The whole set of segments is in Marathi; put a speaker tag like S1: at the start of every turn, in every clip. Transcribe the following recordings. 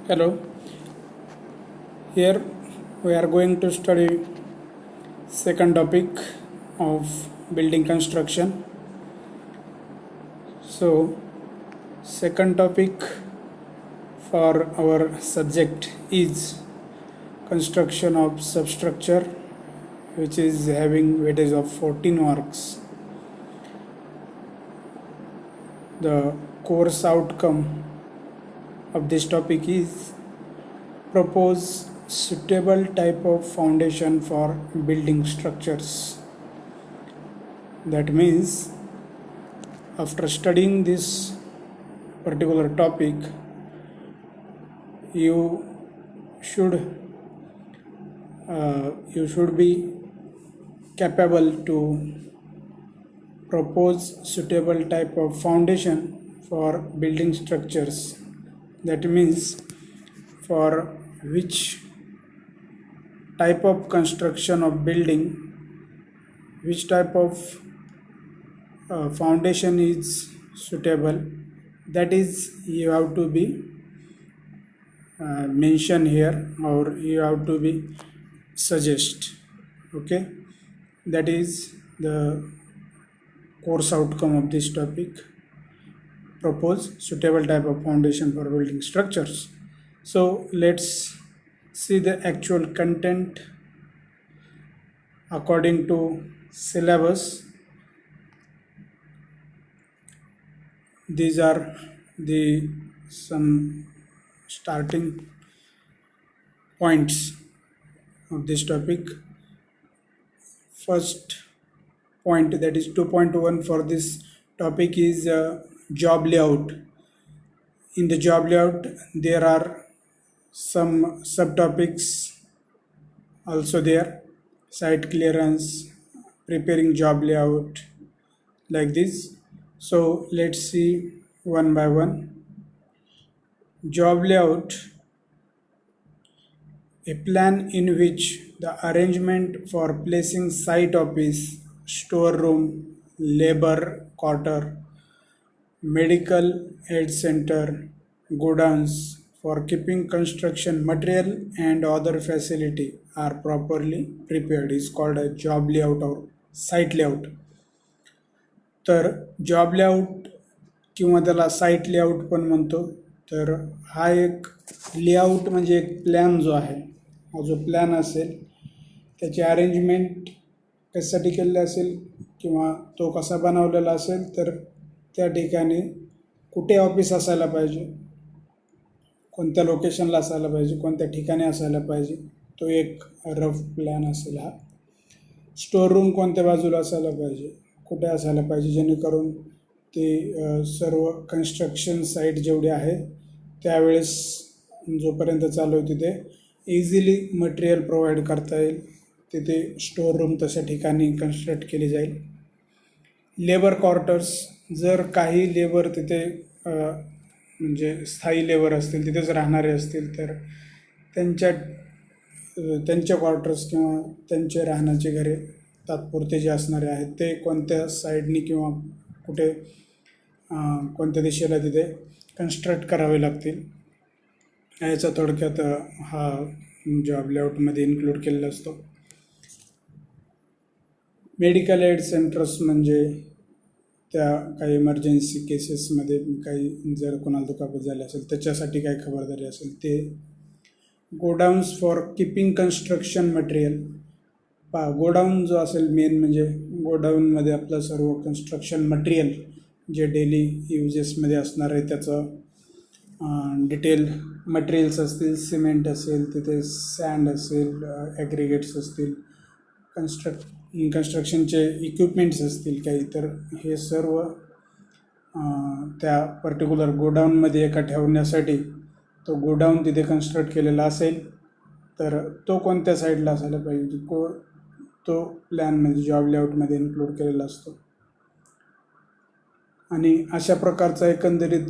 S1: Hello, here we are going to study second topic of building construction. So, second topic for our subject is construction of substructure, which is having weightage of 14 marks. The course outcome of this topic is propose suitable type of foundation for building structures. That means after studying this particular topic, you should be capable to propose suitable type of foundation for building structures. That means for which type of construction of building, which type of foundation is suitable, that is you have to be mention here, or you have to be suggest. Okay, that is the course outcome of this topic. Propose suitable type of foundation for building structures. So let's see the actual content according to syllabus. These are the some starting points of this topic. First point, that is 2.1 for this topic, is job layout. In the job layout there are some subtopics also there: site clearance, preparing job layout, like this. So let's see one by one. Job layout: a plan in which the arrangement for placing site office, storeroom, labor quarter, medical aid center, godowns for keeping construction material and other facility are properly prepared is called a job layout or site layout. तर जॉब लेआउट किंवा त्याला साईट लेआउट पण म्हणतो. तर हा एक लेआउट म्हणजे एक प्लॅन जो आहे, हा जो प्लॅन असेल त्याची अरेंजमेंट कशासाठी केलेली असेल किंवा तो कसा बनवलेला असेल, तर त्या ठिकाणी कुठे ऑफिस असायला पाहिजे, कोणत्या लोकेशनला असायला पाहिजे, कोणत्या ठिकाणी असायला पाहिजे, तो एक रफ प्लॅन असेल हा. स्टोर रूम कोणत्या बाजूला असायला पाहिजे, कुठे असायला पाहिजे, जेणेकरून ते सर्व कन्स्ट्रक्शन साईट जेवढे आहे त्यावेळेस जोपर्यंत चालू आहे तिथे इझिली मटेरियल प्रोव्हाइड करता येईल, तिथे स्टोर रूम तशा ठिकाणी कन्स्ट्रक्ट केली जाईल. लेबर क्वार्टर्स, जर काही लेबर तिथे म्हणजे स्थायी लेबर असतील, तिथेच राहणारे असतील, तर त्यांच्या क्वार्टर्स किंवा त्यांचे राहण्याचे घरे तात्पुरते जे असणारे आहेत ते कोणत्या साईडनी किंवा कुठे कोणत्या दिशेला तिथे कन्स्ट्रक्ट करावे लागतील, याचा थोडक्यात हा जॉब लेआउटमध्ये इन्क्लूड केलेला असतो. मेडिकल एड सेंटर्स म्हणजे त्या काही इमर्जन्सी केसेसमध्ये काही जर कोणाला दुखापत झाली असेल त्याच्यासाठी काही खबरदारी असेल ते. Godowns for keeping construction material. Godown जो असेल मेन म्हणजे गोडाऊनमध्ये आपलं सर्व कन्स्ट्रक्शन मटेरियल जे डेली युजेसमध्ये असणार आहे त्याचं डिटेल मटेरियल्स असतील, सिमेंट असेल, तिथे सँड असेल, ॲग्रिगेट्स असतील, कन्स्ट्रक्शनचे इक्विपमेंट्स असतील काही, तर हे सर्व त्या पर्टिक्युलर गोडाऊनमध्ये एका ठेवण्यासाठी तो गोडाऊन तिथे कन्स्ट्रक्ट केलेला असेल तर तो कोणत्या साईडला असायला पाहिजे तो प्लॅनमध्ये जॉब लेआउटमध्ये इन्क्लूड केलेला असतो. आणि अशा प्रकारचा एकंदरीत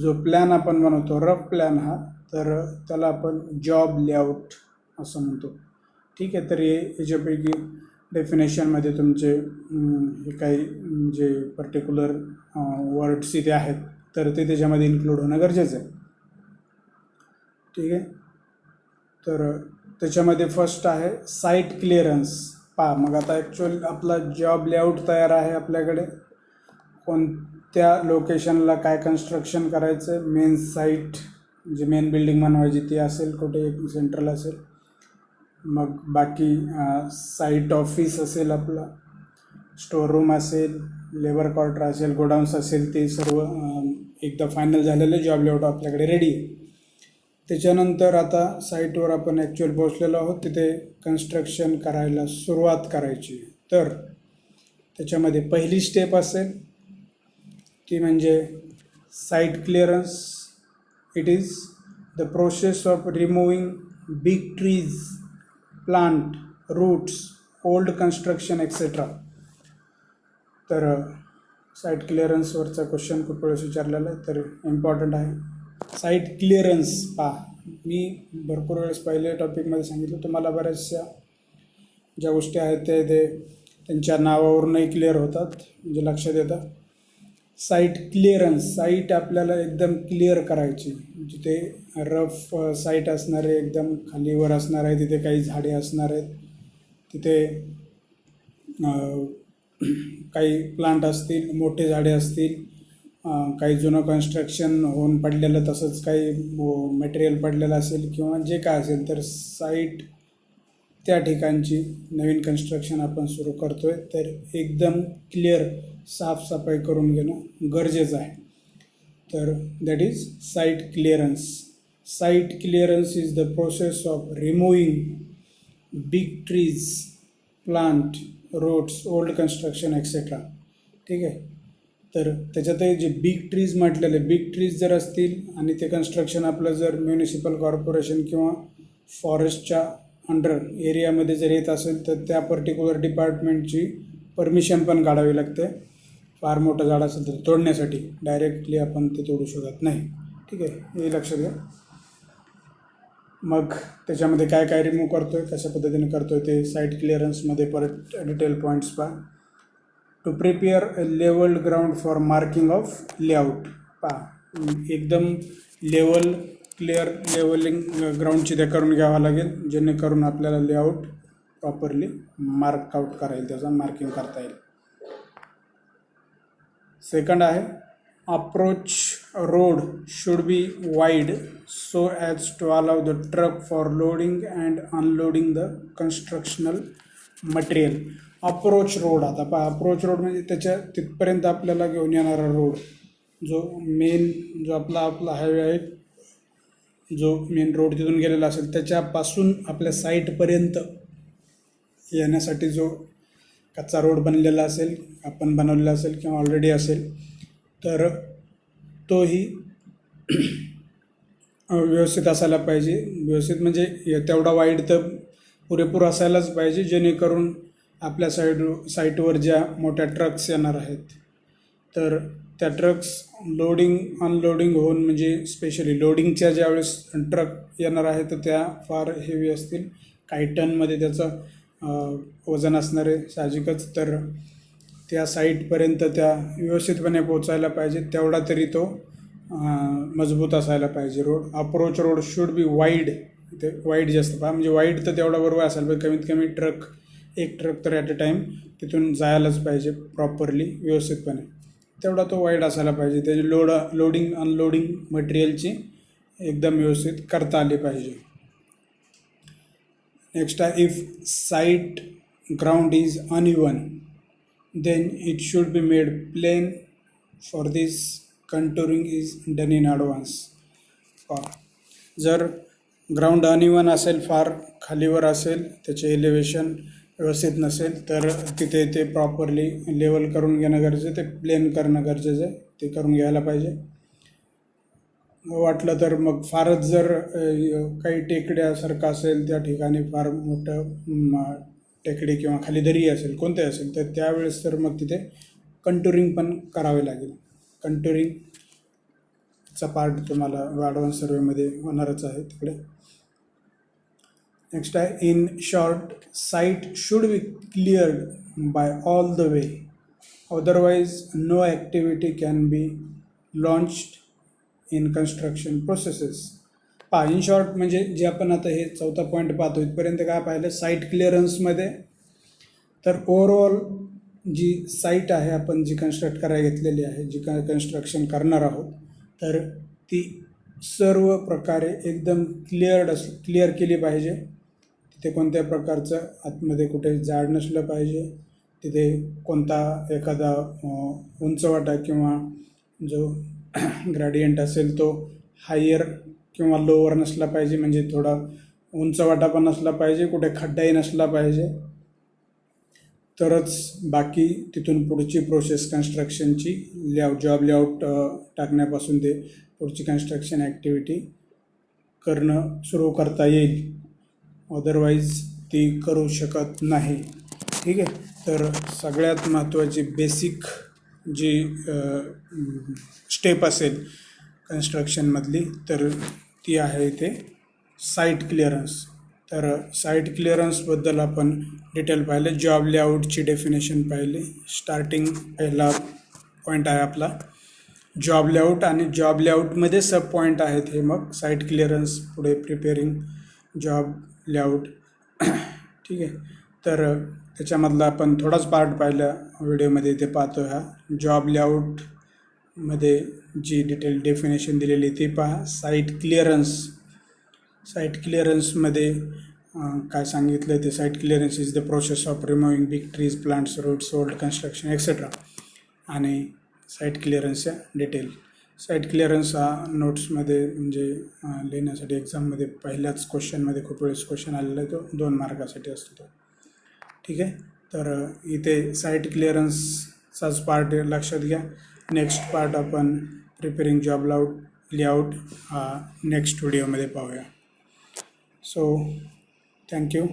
S1: जो प्लॅन आपण बनवतो, रफ प्लॅन हा, तर त्याला आपण जॉब लेआउट असं म्हणतो. ठीक आहे, तर याच्यापैकी डेफिनेशनमध्ये तुमचे हे काही जे पर्टिक्युलर वर्ड्स इथे आहेत तर ते त्याच्यामध्ये इन्क्लूड होणं गरजेचं आहे. ठीक आहे. तर त्याच्यामध्ये फर्स्ट आहे साईट क्लिअरन्स. पहा मग आता ॲक्च्युअल आपला जॉब लेआउट तयार आहे आपल्याकडे. कोणत्या लोकेशनला काय कन्स्ट्रक्शन करायचं आहे, मेन साईट जी मेन बिल्डिंग बनवायची ती असेल, कुठे एक सेंट्रल असेल. मग बाकी साईट ऑफिस असेल, आपला स्टोअर रूम असेल, लेबर क्वार्टर असेल, गोडाऊन्स असेल, ते सर्व एकदा फायनल झालेलं जॉब लेआउट आपल्याकडे रेडी आहे. त्याच्यानंतर आता साईटवर आपण ॲक्च्युअल पोहोचलेलो आहोत, तिथे कन्स्ट्रक्शन करायला सुरुवात करायची. तर त्याच्यामध्ये पहिली स्टेप असेल ती म्हणजे site clearance. It is the process of removing big trees, plant, roots, old construction etcetera. तर साईट क्लिअरन्सवरचा क्वेश्चन खूप वेळेस विचारलेला आहे, तर इम्पॉर्टंट आहे. साईट क्लिअरन्स पहा, मी भरपूर वेळेस पहिल्या टॉपिकमध्ये सांगितलं तुम्हाला, बऱ्याचशा ज्या गोष्टी आहेत ते त्यांच्या नावावरूनही क्लिअर होतात, म्हणजे लक्षात येतं. साईट क्लिअरन्स, साईट आपल्याला एकदम क्लिअर करायची. जिथे रफ साईट असणार आहे, एकदम खालीवर असणार आहे, तिथे काही झाडे असणार आहेत, तिथे काही प्लांट असतील, मोठे झाडे असतील, काही जुनं कन्स्ट्रक्शन होऊन पडलेलं तसंच काही मटेरियल पडलेलं असेल किंवा जे काय असेल, तर साईट त्या ठिकाणची नवीन कन्स्ट्रक्शन आपण सुरू करतो आहे तर एकदम क्लिअर साफसफाई करून घेणं गरजेचं आहे. तर that is site clearance. Site clearance is the process of removing big trees, plant, roads, old construction etcetera. ठीक आहे. तर त्याच्यातही जे बिग ट्रीज म्हटलेले, बिग ट्रीज जर असतील आणि ते कन्स्ट्रक्शन आपलं जर म्युनिसिपल कॉर्पोरेशन किंवा फॉरेस्टच्या अंडर एरियामध्ये जर येत असेल तर त्या पर्टिक्युलर डिपार्टमेंटची परमिशन पण काढावी लागते. फार मोठं झाड असेल तर तोडण्यासाठी डायरेक्टली आपण ते तोडू शकत नाही. ठीक आहे, हे लक्षात घ्या. मग त्याच्यामध्ये काय काय रिमूव्ह करतो आहे, कशा पद्धतीने करतो आहे ते साईट क्लिअरन्समध्ये परत डिटेल पॉईंट्स पहा. To prepare a levelled ground for marking of layout. पहा एकदम लेवलिंग ग्राउंडची ते करून घ्यावं लागेल, जेणेकरून आपल्याला लेआउट प्रॉपरली मार्क आउट करायला, त्याचा मार्किंग करता येईल. सेकंड आहे approach road should be wide so as to allow the truck for loading and unloading the constructional material. Approach road, आता पहा अप्रोच रोड म्हणजे त्याच्या तिथपर्यंत आपल्याला घेऊन येणारा रोड, जो मेन जो आपला हायवे आहे, जो मेन रोड तिथून गेलेला असेल त्याच्यापासून आपल्या साईटपर्यंत येण्यासाठी जो कच्चा रोड बनलेला असेल, आपण बनवलेला असेल किंवा ऑलरेडी असेल, तर तोही व्यवस्थित असायला पाहिजे. व्यवस्थित म्हणजे तेवढा वाईड तर पुरेपूर असायलाच पाहिजे, जेणेकरून आपल्या साईटवर ज्या मोठ्या ट्रक्स येणार आहेत तर त्या ट्रक्स लोडिंग अनलोडिंग होऊन, म्हणजे स्पेशली लोडिंगच्या ज्यावेळेस ट्रक येणार आहे तर त्या फार हेवी असतील, काही टनमध्ये त्याचं वजन असणार आहे साहजिकच. तर त्या साईटपर्यंत त्या व्यवस्थितपणे पोचायला पाहिजे, तेवढा तरी तो मजबूत असायला पाहिजे road. Approach road should be wide, ते वाईड जास्त पहा, म्हणजे वाईड तर तेवढा बरोबर असायला पाहिजे, कमीत कमी एक ट्रक तर ॲट अ टाईम तिथून जायलाच पाहिजे प्रॉपरली व्यवस्थितपणे, तेवढा तो वाईड असायला पाहिजे. त्याची लोडिंग अनलोडिंग मटेरियलची एकदम व्यवस्थित करता आली पाहिजे. नेक्स्ट आहे if site ground is uneven then it should be made plain. For this contouring is done in advance. जर ग्राउंड अनइवन असेल, फार खालीवर असेल, त्याचे एलिव्हेशन व्यवस्थित नसेल, तर तिथे ते प्रॉपरली लेवल करून घेणं गरजेचं आहे, ते प्लेन करणं गरजेचं आहे, ते करून घ्यायला पाहिजे. वाटलं तर मग फारच जर काही टेकड्यासारखं असेल, त्या ठिकाणी फार मोठं टेकडी किंवा खाली दरी असेल, कोणते असेल, तर त्यावेळेस तर मग तिथे कंटुरिंग पण करावे लागेल. कंटुरिंगचा पार्ट तुम्हाला ॲडव्हान्स सर्वेमध्ये होणारच आहे तिकडे. नेक्स्ट आहे in short site should be cleared by all the way, otherwise no activity can be launched in construction processes. In short म्हणजे जे आपण आता हे चौथा पॉईंट पाहतो इथपर्यंत काय पाहिलं साईट क्लिअरन्समध्ये. तर ओव्हरऑल जी साईट आहे आपण जी कन्स्ट्रक्ट करायला घेतलेली आहे, जी काय कन्स्ट्रक्शन करणार आहोत, तर ती सर्व प्रकारे एकदम क्लिअर केली पाहिजे. तिथे कोणत्या प्रकारचं आतमध्ये कुठे जाड नसलं पाहिजे, तिथे कोणता एखादा उंचवाटा किंवा जो ग्रॅडियंट असेल तो हायर किंवा लोअर नसला पाहिजे, म्हणजे थोडा उंचवाटा पण नसला पाहिजे, कुठे खड्डाही नसला पाहिजे. तरच बाकी तिथून पुढची प्रोसेस कन्स्ट्रक्शनची जॉब लेआउट टाकण्यापासून ते पुढची कन्स्ट्रक्शन ॲक्टिव्हिटी करणं सुरू करता येईल. अदरवाईज ती करू शकत नाही. ठीक आहे. तर सगळ्यात महत्त्वाची बेसिक जी स्टेप असेल कन्स्ट्रक्शनमधली, तर ती आहे इथे साईट क्लिअरन्स. तर साईट क्लिअरन्सबद्दल आपण डिटेल पाहिलं. जॉब लेआउटची डेफिनेशन पाहिली. स्टार्टिंग पहिला पॉईंट आहे आपला जॉब लेआउट, आणि जॉब लेआउटमध्ये सब पॉईंट आहेत हे. मग साईट क्लिअरन्स, पुढे प्रिपेअरिंग जॉब लेआउट. ठीक आहे. तर त्याच्यामधला आपण थोडाच पार्ट पाहिला व्हिडिओमध्ये इथे पाहतो. हा जॉब लेआउटमध्ये जी डिटेल डेफिनेशन दिलेली ती पहा. साईट क्लिअरन्समध्ये काय सांगितलं ते, site clearance is the process of removing big trees, plants, roots, old construction etcetera. आणि साईट क्लिअरन्सच्या डिटेल. साईट क्लिअरन्स हा नोट्समध्ये म्हणजे लिहिण्यासाठी एक्झाममध्ये पहिल्याच क्वेश्चनमध्ये खूप वेळेस क्वेश्चन आलेला आहे, तो 2 मार्कासाठी असतो तो. ठीक आहे. तर इथे साईट क्लिअरन्सचाच पार्ट लक्षात घ्या. नेक्स्ट पार्ट आपण प्रिपेअरिंग जॉब लेआउट हा नेक्स्ट व्हिडिओमध्ये पाहूया. So thank you.